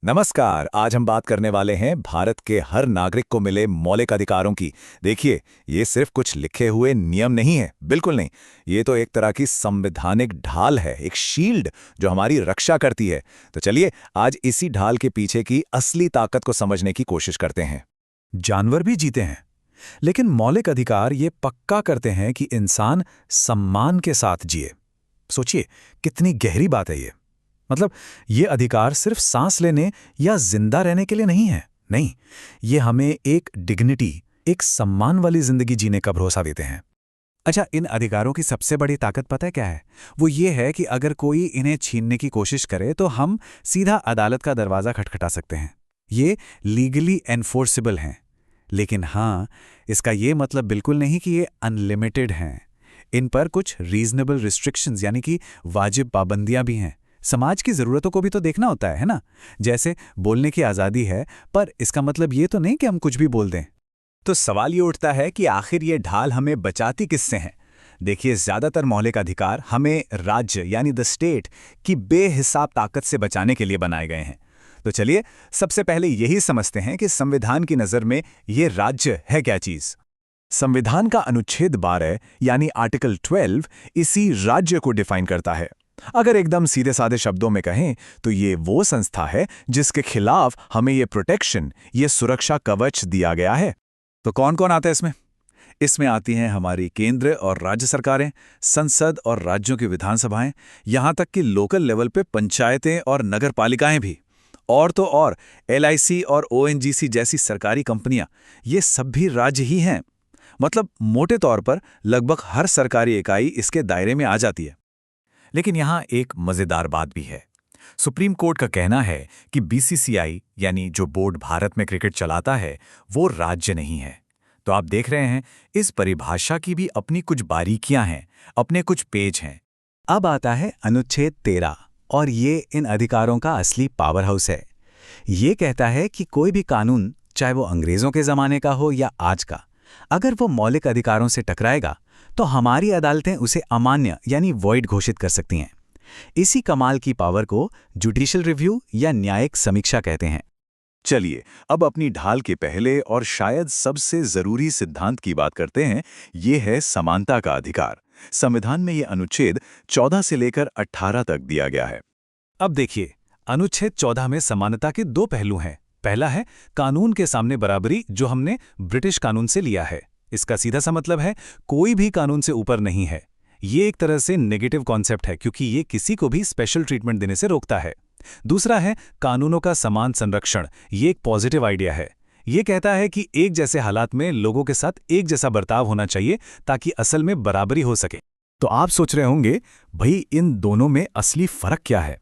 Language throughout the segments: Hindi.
नमस्कार। आज हम बात करने वाले हैं भारत के हर नागरिक को मिले मौलिक अधिकारों की। देखिए, ये सिर्फ कुछ लिखे हुए नियम नहीं है, बिल्कुल नहीं। ये तो एक तरह की संवैधानिक ढाल है, एक शील्ड जो हमारी रक्षा करती है। तो चलिए आज इसी ढाल के पीछे की असली ताकत को समझने की कोशिश करते हैं। जानवर भी जीते हैं, लेकिन मौलिक अधिकार ये पक्का करते हैं कि इंसान सम्मान के साथ जिए। सोचिए, कितनी गहरी बात है ये। मतलब, ये अधिकार सिर्फ सांस लेने या जिंदा रहने के लिए नहीं है। नहीं, ये हमें एक डिग्निटी, एक सम्मान वाली जिंदगी जीने का भरोसा देते हैं। अच्छा, इन अधिकारों की सबसे बड़ी ताकत पता है क्या है? वो ये है कि अगर कोई इन्हें छीनने की कोशिश करे तो हम सीधा अदालत का दरवाज़ा खटखटा सकते हैं। ये लीगली एनफोर्सेबल हैं। लेकिन हाँ, इसका ये मतलब बिल्कुल नहीं कि ये अनलिमिटेड हैं। इन पर कुछ रीजनेबल रिस्ट्रिक्शंस यानी कि वाजिब पाबंदियां भी हैं। समाज की ज़रूरतों को भी तो देखना होता है ना? जैसे बोलने की आज़ादी है, पर इसका मतलब ये तो नहीं कि हम कुछ भी बोल दें। तो सवाल ये उठता है कि आखिर ये ढाल हमें बचाती किससे है? देखिए, ज्यादातर मौलिक अधिकार हमें राज्य यानी द स्टेट की बेहिसाब ताकत से बचाने के लिए बनाए गए हैं। तो चलिए सबसे पहले यही समझते हैं कि संविधान की नज़र में ये राज्य है क्या चीज़। संविधान का अनुच्छेद 12 यानी आर्टिकल 12 इसी राज्य को डिफाइन करता है। अगर एकदम सीधे साधे शब्दों में कहें तो ये वो संस्था है जिसके खिलाफ हमें ये प्रोटेक्शन, ये सुरक्षा कवच दिया गया है। तो कौन कौन आता है इसमें? इसमें आती हैं हमारी केंद्र और राज्य सरकारें, संसद और राज्यों की विधानसभाएं, यहाँ तक कि लोकल लेवल पे पंचायतें और नगर पालिकाएं भी। और तो और LIC और ONGC जैसी सरकारी कंपनियां, ये सब भी राज्य ही हैं। मतलब मोटे तौर पर लगभग हर सरकारी इकाई इसके दायरे में आ जाती है। लेकिन यहाँ एक मजेदार बात भी है। सुप्रीम कोर्ट का कहना है कि BCCI यानी जो बोर्ड भारत में क्रिकेट चलाता है, वो राज्य नहीं है। तो आप देख रहे हैं, इस परिभाषा की भी अपनी कुछ बारीकियां हैं, अपने कुछ पेज हैं। अब आता है अनुच्छेद 13, और ये इन अधिकारों का असली पावर हाउस है। ये कहता है कि कोई भी कानून, चाहे वो अंग्रेजों के ज़माने का हो या आज का, अगर वो मौलिक अधिकारों से टकराएगा तो हमारी अदालतें उसे अमान्य यानी वॉइड घोषित कर सकती हैं। इसी कमाल की पावर को जुडिशियल रिव्यू या न्यायिक समीक्षा कहते हैं। चलिए अब अपनी ढाल के पहले और शायद सबसे जरूरी सिद्धांत की बात करते हैं। ये है समानता का अधिकार। संविधान में ये अनुच्छेद 14 से लेकर 18 तक दिया गया है। अब देखिए, अनुच्छेद 14 में समानता के दो पहलू हैं। पहला है कानून के सामने बराबरी, जो हमने ब्रिटिश कानून से लिया है। इसका सीधा सा मतलब है कोई भी कानून से ऊपर नहीं है। ये एक तरह से नेगेटिव कॉन्सेप्ट है, क्योंकि ये किसी को भी स्पेशल ट्रीटमेंट देने से रोकता है। दूसरा है कानूनों का समान संरक्षण। ये एक पॉजिटिव आइडिया है। ये कहता है कि एक जैसे हालात में लोगों के साथ एक जैसा बर्ताव होना चाहिए, ताकि असल में बराबरी हो सके। तो आप सोच रहे होंगे, भाई इन दोनों में असली फर्क क्या है?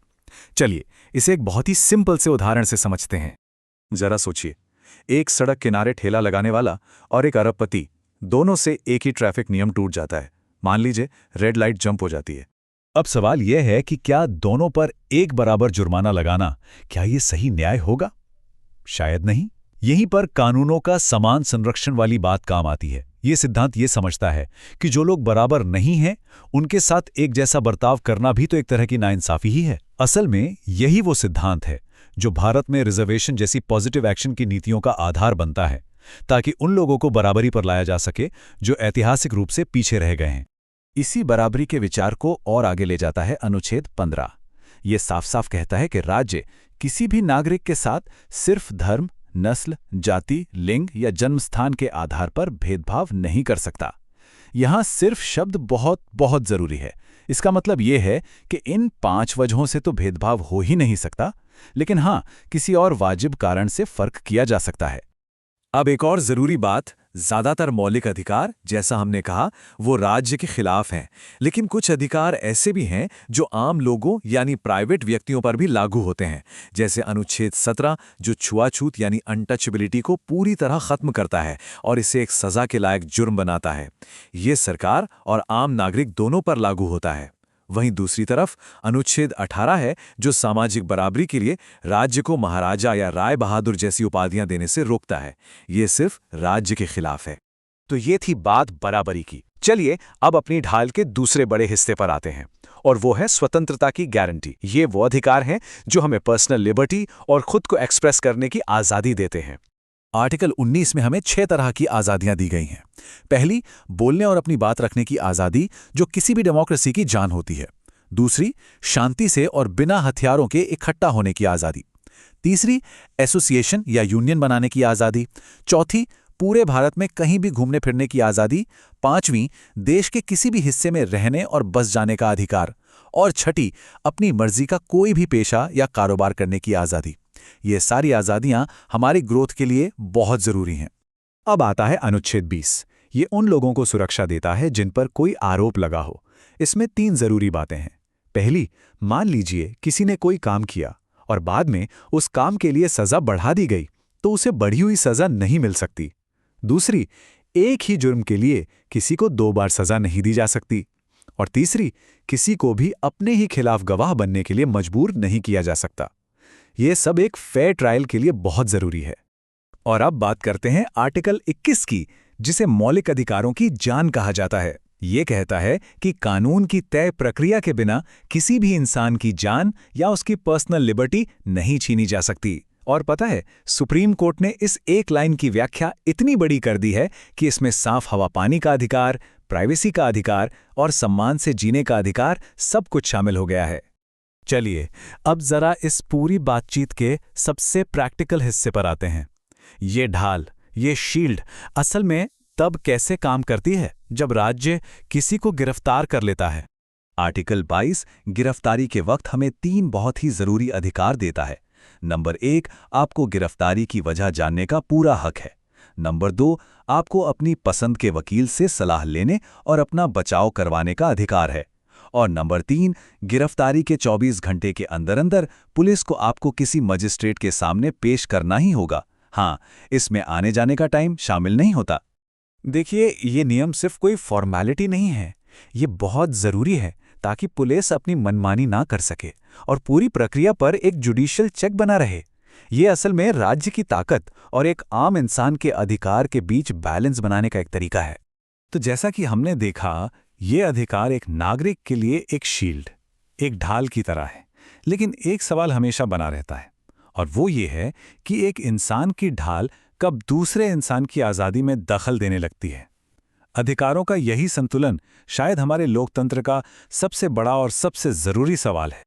चलिए इसे एक बहुत ही सिंपल से उदाहरण से समझते हैं। जरा सोचिए, एक सड़क किनारे ठेला लगाने वाला और एक अरबपति, दोनों से एक ही ट्रैफिक नियम टूट जाता है। मान लीजिए रेड लाइट जंप हो जाती है। अब सवाल यह है कि क्या दोनों पर एक बराबर जुर्माना लगाना, क्या ये सही न्याय होगा? शायद नहीं। यहीं पर कानूनों का समान संरक्षण वाली बात काम आती है। ये सिद्धांत ये समझता है कि जो लोग बराबर नहीं हैं, उनके साथ एक जैसा बर्ताव करना भी तो एक तरह की नाइंसाफी ही है। असल में यही वो सिद्धांत है जो भारत में रिजर्वेशन जैसी पॉजिटिव एक्शन की नीतियों का आधार बनता है, ताकि उन लोगों को बराबरी पर लाया जा सके जो ऐतिहासिक रूप से पीछे रह गए हैं। इसी बराबरी के विचार को और आगे ले जाता है अनुच्छेद 15। ये साफ साफ कहता है कि राज्य किसी भी नागरिक के साथ सिर्फ धर्म, नस्ल, जाति, लिंग या जन्मस्थान के आधार पर भेदभाव नहीं कर सकता। यहाँ सिर्फ शब्द बहुत बहुत जरूरी है। इसका मतलब ये है कि इन 5 वजहों से तो भेदभाव हो ही नहीं सकता, लेकिन हाँ, किसी और वाजिब कारण से फर्क किया जा सकता है। अब एक और जरूरी बात, ज्यादातर मौलिक अधिकार, जैसा हमने कहा, वो राज्य के खिलाफ हैं। लेकिन कुछ अधिकार ऐसे भी हैं जो आम लोगों यानी प्राइवेट व्यक्तियों पर भी लागू होते हैं। जैसे अनुच्छेद 17 जो छुआछूत यानी अनटचेबिलिटी को पूरी तरह खत्म करता है और इसे एक सजा के लायक जुर्म बनाता है। ये सरकार और आम नागरिक दोनों पर लागू होता है। वहीं दूसरी तरफ अनुच्छेद 18 है जो सामाजिक बराबरी के लिए राज्य को महाराजा या राय बहादुर जैसी उपाधियां देने से रोकता है। ये सिर्फ राज्य के खिलाफ है। तो ये थी बात बराबरी की। चलिए अब अपनी ढाल के दूसरे बड़े हिस्से पर आते हैं, और वो है स्वतंत्रता की गारंटी। ये वो अधिकार हैं जो हमें पर्सनल लिबर्टी और खुद को एक्सप्रेस करने की आज़ादी देते हैं। आर्टिकल 19 में हमें 6 तरह की आज़ादियां दी गई हैं। पहली, बोलने और अपनी बात रखने की आज़ादी, जो किसी भी डेमोक्रेसी की जान होती है। दूसरी, शांति से और बिना हथियारों के इकट्ठा होने की आज़ादी। तीसरी, एसोसिएशन या यूनियन बनाने की आज़ादी। चौथी, पूरे भारत में कहीं भी घूमने फिरने की आज़ादी। पांचवीं, देश के किसी भी हिस्से में रहने और बस जाने का अधिकार। और छठी, अपनी मर्जी का कोई भी पेशा या कारोबार करने की आज़ादी। ये सारी आज़ादियां हमारी ग्रोथ के लिए बहुत ज़रूरी हैं। अब आता है अनुच्छेद 20। ये उन लोगों को सुरक्षा देता है जिन पर कोई आरोप लगा हो। इसमें 3 ज़रूरी बातें हैं। पहली, मान लीजिए किसी ने कोई काम किया और बाद में उस काम के लिए सज़ा बढ़ा दी गई, तो उसे बढ़ी हुई सज़ा नहीं मिल सकती। दूसरी, एक ही जुर्म के लिए किसी को 2 बार सज़ा नहीं दी जा सकती। और तीसरी, किसी को भी अपने ही खिलाफ गवाह बनने के लिए मजबूर नहीं किया जा सकता। ये सब एक फेयर ट्रायल के लिए बहुत ज़रूरी है। और अब बात करते हैं आर्टिकल 21 की, जिसे मौलिक अधिकारों की जान कहा जाता है। ये कहता है कि कानून की तय प्रक्रिया के बिना किसी भी इंसान की जान या उसकी पर्सनल लिबर्टी नहीं छीनी जा सकती। और पता है, सुप्रीम कोर्ट ने इस एक लाइन की व्याख्या इतनी बड़ी कर दी है कि इसमें साफ हवा पानी का अधिकार, प्राइवेसी का अधिकार और सम्मान से जीने का अधिकार सब कुछ शामिल हो गया है। चलिए, अब जरा इस पूरी बातचीत के सबसे प्रैक्टिकल हिस्से पर आते हैं। ये ढाल, ये शील्ड असल में तब कैसे काम करती है जब राज्य किसी को गिरफ्तार कर लेता है। आर्टिकल 22 गिरफ्तारी के वक्त हमें 3 बहुत ही जरूरी अधिकार देता है। नंबर 1, आपको गिरफ्तारी की वजह जानने का पूरा हक है। नंबर 2, आपको अपनी पसंद के वकील से सलाह लेने और अपना बचाव करवाने का अधिकार है। और नंबर 3, गिरफ्तारी के 24 घंटे के अंदर अंदर पुलिस को आपको किसी मजिस्ट्रेट के सामने पेश करना ही होगा। हाँ, इसमें आने जाने का टाइम शामिल नहीं होता। देखिए, ये नियम सिर्फ कोई फॉर्मेलिटी नहीं है, ये बहुत ज़रूरी है ताकि पुलिस अपनी मनमानी ना कर सके और पूरी प्रक्रिया पर एक जुडिशियल चेक बना रहे। ये असल में राज्य की ताकत और एक आम इंसान के अधिकार के बीच बैलेंस बनाने का एक तरीका है। तो जैसा कि हमने देखा, ये अधिकार एक नागरिक के लिए एक शील्ड, एक ढाल की तरह है। लेकिन एक सवाल हमेशा बना रहता है, और वो ये है कि एक इंसान की ढाल कब दूसरे इंसान की आज़ादी में दखल देने लगती है। अधिकारों का यही संतुलन शायद हमारे लोकतंत्र का सबसे बड़ा और सबसे ज़रूरी सवाल है।